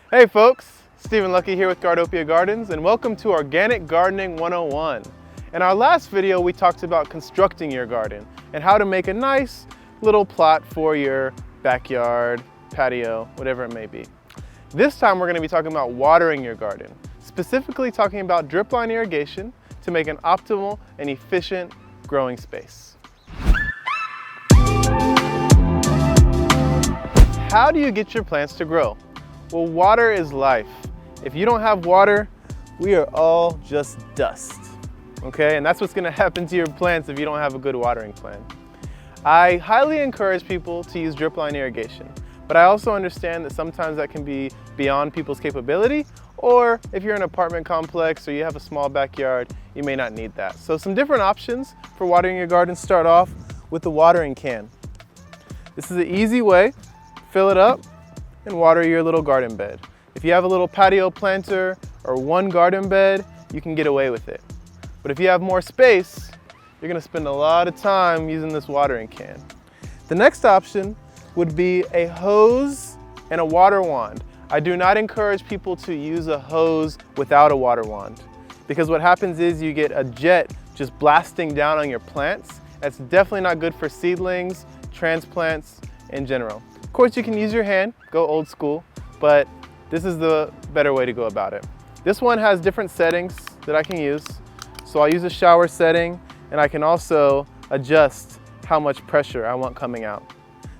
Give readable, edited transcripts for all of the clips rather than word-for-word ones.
Hey folks, Stephen Lucke here with Gardopia Gardens, and welcome to Organic Gardening 101. In our last video, we talked about constructing your garden and how to make a nice little plot for your backyard, patio, whatever it may be. This time we're going to be talking about watering your garden, specifically talking about drip line irrigation to make an optimal and efficient growing space. How do you get your plants to grow? Well, water is life. If you don't have water, we are all just dust, okay? And that's what's gonna happen to your plants if you don't have a good watering plan. I highly encourage people to use drip line irrigation, but I also understand that sometimes that can be beyond people's capability, or if you're in an apartment complex or you have a small backyard, you may not need that. So some different options for watering your garden start off with the watering can. This is an easy way. Fill it up and water your little garden bed. If you have a little patio planter or one garden bed, you can get away with it. But if you have more space, you're gonna spend a lot of time using this watering can. The next option would be a hose and a water wand. I do not encourage people to use a hose without a water wand, because what happens is you get a jet just blasting down on your plants. That's definitely not good for seedlings, transplants in general. Of course, you can use your hand, go old school, but this is the better way to go about it. This one has different settings that I can use. So I'll use a shower setting, and I can also adjust how much pressure I want coming out.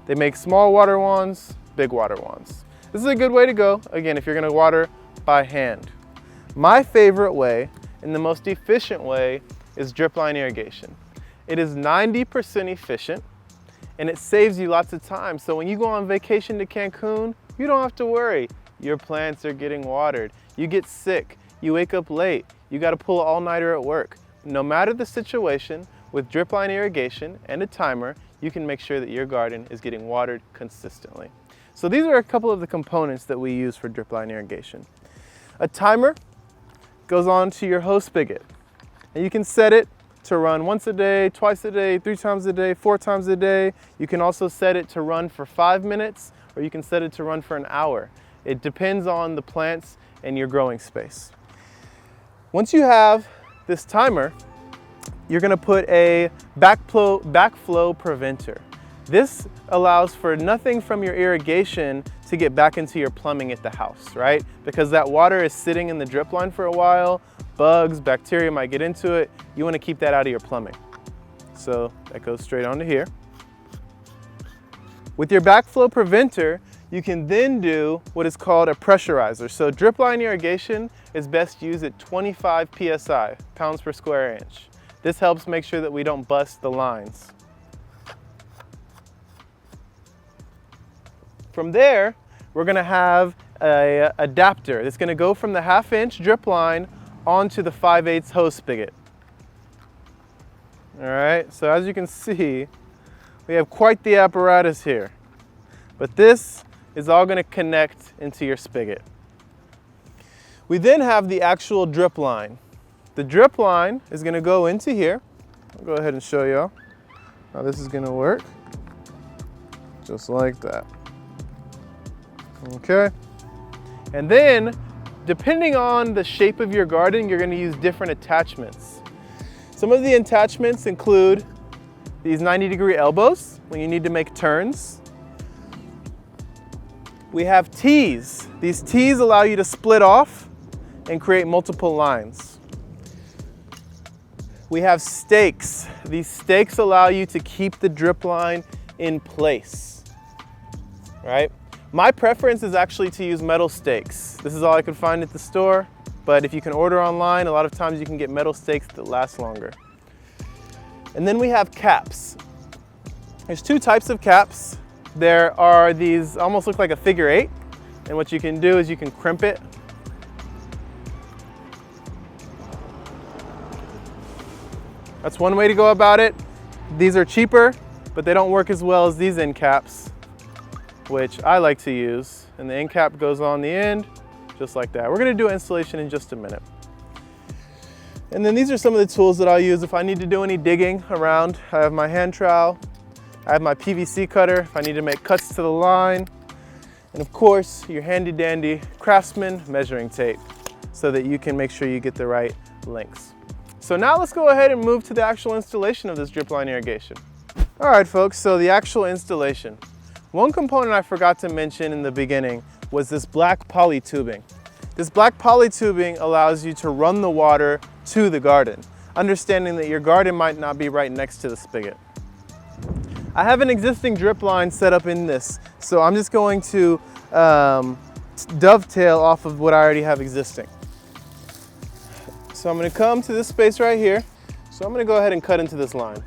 They make small water wands, big water wands. This is a good way to go, again, if you're gonna water by hand. My favorite way, and the most efficient way, is drip line irrigation. It is 90% efficient, and it saves you lots of time. So when you go on vacation to Cancun, you don't have to worry. Your plants are getting watered. You get sick, you wake up late, you gotta pull an all-nighter at work. No matter the situation, with drip line irrigation and a timer, you can make sure that your garden is getting watered consistently. So these are a couple of the components that we use for drip line irrigation. A timer goes on to your hose spigot, and you can set it to run once a day, twice a day, 3 times a day, 4 times a day. You can also set it to run for 5 minutes, or you can set it to run for an hour. It depends on the plants and your growing space. Once you have this timer, you're gonna put a backflow preventer. This allows for nothing from your irrigation to get back into your plumbing at the house, right? Because that water is sitting in the drip line for a while, bugs, bacteria might get into it. You wanna keep that out of your plumbing. So that goes straight onto here. With your backflow preventer, you can then do what is called a pressurizer. So drip line irrigation is best used at 25 PSI, pounds per square inch. This helps make sure that we don't bust the lines. From there, we're gonna have an adapter that's gonna go from the 1/2 inch drip line onto the 5/8 hose spigot. All right, so as you can see, we have quite the apparatus here. But this is all gonna connect into your spigot. We then have the actual drip line. The drip line is gonna go into here. I'll go ahead and show y'all how this is gonna work. Just like that. Okay. And then, depending on the shape of your garden, you're gonna use different attachments. Some of the attachments include these 90-degree elbows when you need to make turns. We have tees. These tees allow you to split off and create multiple lines. We have stakes. These stakes allow you to keep the drip line in place, right? My preference is actually to use metal stakes. This is all I could find at the store, but if you can order online, a lot of times you can get metal stakes that last longer. And then we have caps. There's 2 types of caps. There are these, almost look like a figure 8, and what you can do is you can crimp it. That's one way to go about it. These are cheaper, but they don't work as well as these end caps, which I like to use. And the end cap goes on the end, just like that. We're gonna do installation in just a minute. And then these are some of the tools that I'll use if I need to do any digging around. I have my hand trowel, I have my PVC cutter if I need to make cuts to the line. And of course, your handy dandy Craftsman measuring tape so that you can make sure you get the right lengths. So now let's go ahead and move to the actual installation of this drip line irrigation. All right, folks, so the actual installation. One component I forgot to mention in the beginning was this black poly tubing. This black poly tubing allows you to run the water to the garden, understanding that your garden might not be right next to the spigot. I have an existing drip line set up in this, so I'm just going to dovetail off of what I already have existing. So I'm going to come to this space right here. So I'm going to go ahead and cut into this line.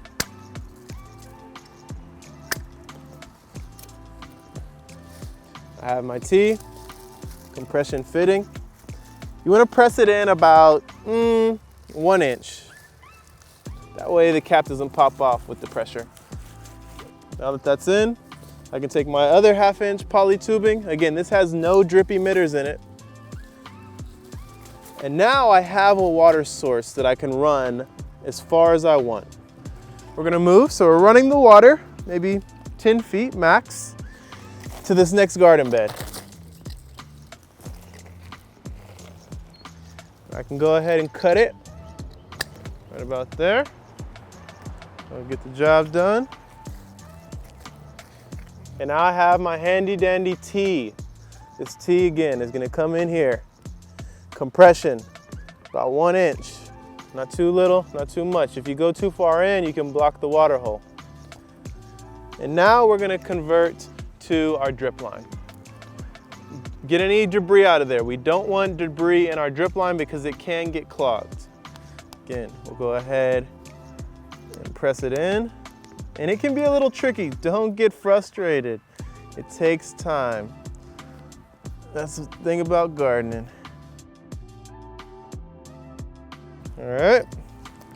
I have my T, compression fitting. You want to press it in about 1 inch. That way the cap doesn't pop off with the pressure. Now that that's in, I can take my other 1/2 inch poly tubing. Again, this has no drip emitters in it. And now I have a water source that I can run as far as I want. We're gonna move, so we're running the water, maybe 10 feet max, to this next garden bed. I can go ahead and cut it right about there. I'll get the job done. And now I have my handy dandy T. This T again is gonna come in here. Compression, about 1 inch. Not too little, not too much. If you go too far in, you can block the water hole. And now we're gonna convert to our drip line. Get any debris out of there. We don't want debris in our drip line because it can get clogged. Again, we'll go ahead and press it in. And it can be a little tricky. Don't get frustrated. It takes time. That's the thing about gardening. All right,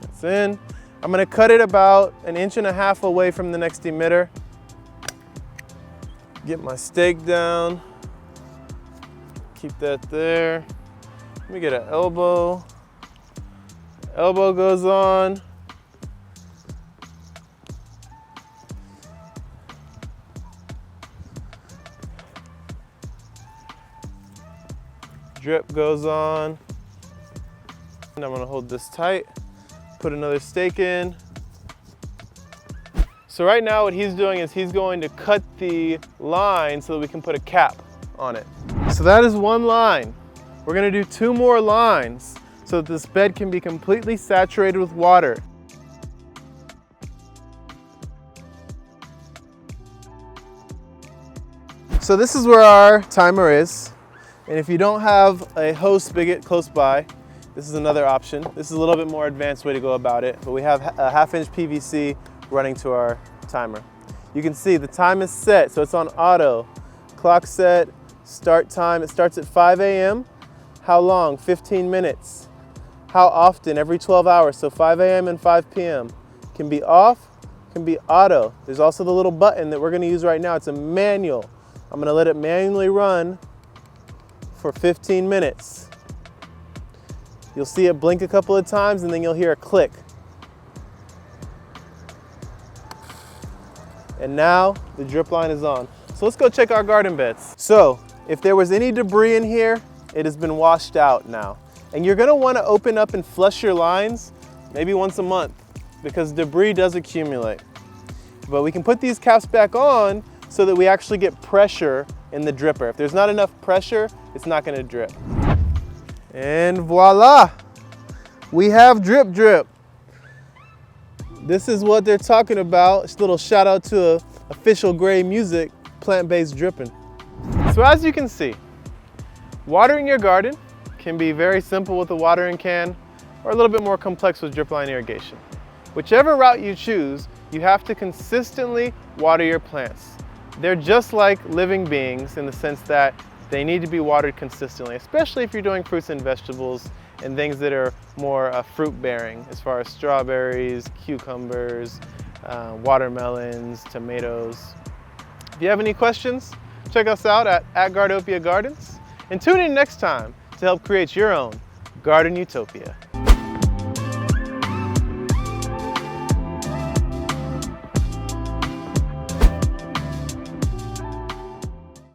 that's in. I'm gonna cut it about 1.5 inches away from the next emitter. Get my stake down. Keep that there. Let me get an elbow. Elbow goes on. Drip goes on. And I'm gonna hold this tight, put another stake in. So right now what he's doing is he's going to cut the line so that we can put a cap on it. So that is one line. We're gonna do 2 more lines so that this bed can be completely saturated with water. So this is where our timer is. And if you don't have a hose spigot close by, this is another option. This is a little bit more advanced way to go about it, but we have a 1/2 inch PVC running to our timer. You can see the time is set, so it's on auto. Clock set, start time, it starts at 5 a.m. How long? 15 minutes. How often? Every 12 hours, so 5 a.m. and 5 p.m. Can be off, can be auto. There's also the little button that we're gonna use right now. It's a manual. I'm gonna let it manually run for 15 minutes. You'll see it blink a couple of times and then you'll hear a click. And now the drip line is on. So let's go check our garden beds. So if there was any debris in here, it has been washed out now. And you're gonna wanna open up and flush your lines maybe once a month because debris does accumulate. But we can put these caps back on so that we actually get pressure in the dripper. If there's not enough pressure, it's not gonna drip. And voila, we have drip drip. This is what they're talking about. Just a little shout out to Official Gray Music, plant-based dripping. So as you can see, watering your garden can be very simple with a watering can or a little bit more complex with drip line irrigation. Whichever route you choose, you have to consistently water your plants. They're just like living beings in the sense that they need to be watered consistently, especially if you're doing fruits and vegetables and things that are more fruit bearing, as far as strawberries, cucumbers, watermelons, tomatoes. If you have any questions, check us out at Gardopia Gardens and tune in next time to help create your own garden utopia.